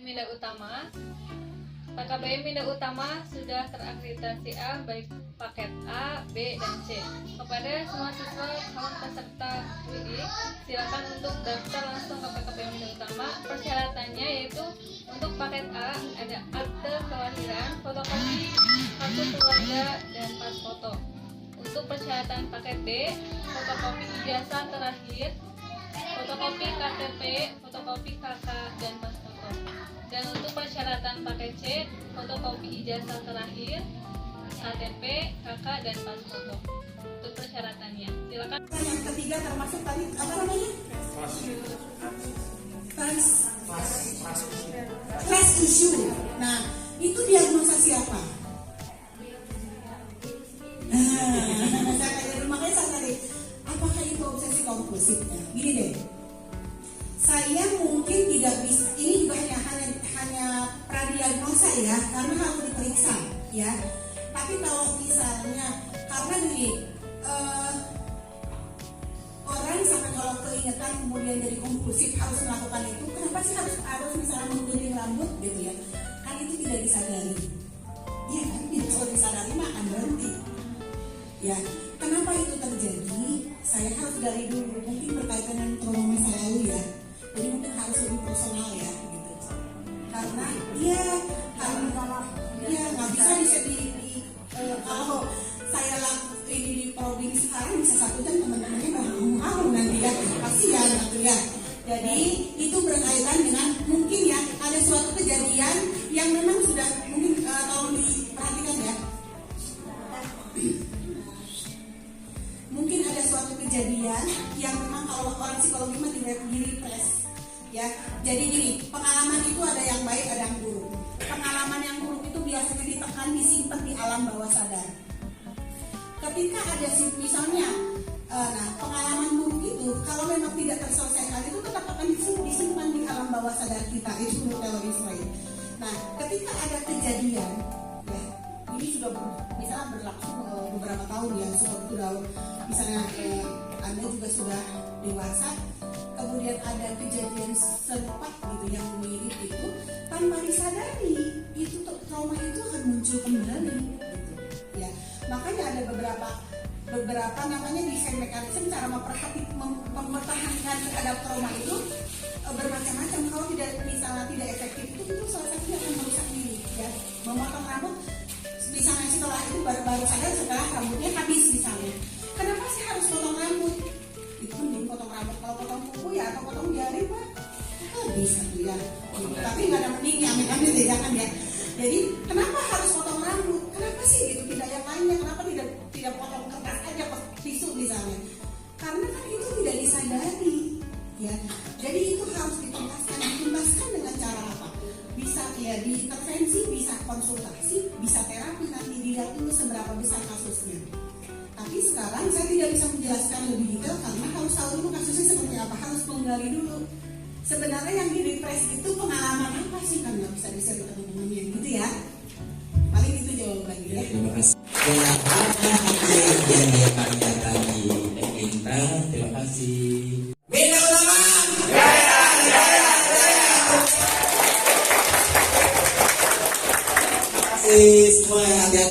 Media utama. PKBM Media Utama sudah terakreditasi A baik paket A, B, dan C. Kepada semua siswa calon peserta WIDI, silakan untuk daftar langsung ke PKBM Media Utama. Persyaratannya yaitu untuk paket A ada akte kelahiran, fotokopi kartu keluarga, dan pas foto. Untuk persyaratan paket B, fotokopi ijazah terakhir, fotokopi KTP, fotokopi KK, dan pas foto. Dan untuk persyaratan paket C, fotokopi ijazah terakhir, KTP, KK, dan pas foto. Untuk persyaratannya, silakan. Yang ketiga termasuk tadi apa namanya? Trust issue. Nah, itu diagnosa siapa? Makanya saya tadi, apakah itu obsesi kompulsif? Gini deh, saya mungkin tidak bisa. Ini juga hanya pradiagnosa ya, karena harus diperiksa ya. Tapi kalau misalnya karena gini, orang sampai kalau keingetan kemudian jadi kompulsif harus melakukan itu, kenapa sih harus misalnya menggunting rambut gitu ya? Kan itu tidak disadari. Iya kan, kalau disadari mah akan berhenti. Ya, kenapa itu terjadi? Saya harus dari dulu, mungkin berkaitan dengan trauma masa lalu ya. Jadi mungkin harus lebih personal ya, gitu. Karena nggak bisa kalau saya ini di prodi sekarang bisa 1 jam teman-temannya mau nanti ya, kasihan gitu ya. Jadi itu berkaitan dengan mungkin ya ada suatu kejadian yang memang sudah mungkin tolong diperhatikan ya. Mungkin ada suatu kejadian yang memang kalau orang psikologi mah di-repress ya. Jadi gini, pengalaman itu ada yang baik, ada yang buruk. Pengalaman yang buruk itu biasanya ditekan, disimpan di alam bawah sadar. Ketika ada misalnya, pengalaman buruk itu kalau memang tidak terselesaikan itu tetap akan disimpan di alam bawah sadar kita. Itu menurut teori Freud. Nah, ketika ada kejadian, ya, ini sudah misalnya berlangsung beberapa tahun ya, seperti sudah misalnya Anda juga sudah dewasa, kemudian ada kejadian serupa gitu yang mirip itu, tanpa disadari itu trauma itu akan muncul kembali gitu ya. Makanya ada beberapa namanya desain mekanisme cara mempertahankan terhadap trauma itu bermacam-macam. Kalau misalnya tidak efektif itu salah satunya akan merusak diri ya. Memotong rambut misalnya setelah itu baru sadar setelah rambutnya habis misalnya. Kenapa sih harus potong rambut? Itu mending potong rambut. Kalau potong kuku ya atau potong jari mah habis satu ya. Tapi nggak ada mendingnya, amit-amit ya kan ya. Jadi kenapa harus potong rambut? Kenapa sih gitu? Tidak yang lainnya? Kenapa tidak potong kertas aja, tisu misalnya? Karena kan itu tidak disadari ya. Jadi itu harus dituntaskan dengan cara apa? Bisa ya diintervensi, bisa konsultasi, bisa terapi, nanti dilihat dulu seberapa besar kasusnya. Tapi sekarang saya tidak bisa menjelaskan lebih detail karena harus tahu dulu kasusnya seperti apa, harus menggali dulu. Sebenarnya yang di repress itu pengalaman apa sih, kan nggak bisa disebut teman-temannya gitu ya. Paling itu jawabannya ya. Terima kasih. Yang dia tanyakan di Intan, terima kasih. Media Utama. Terima kasih semua yang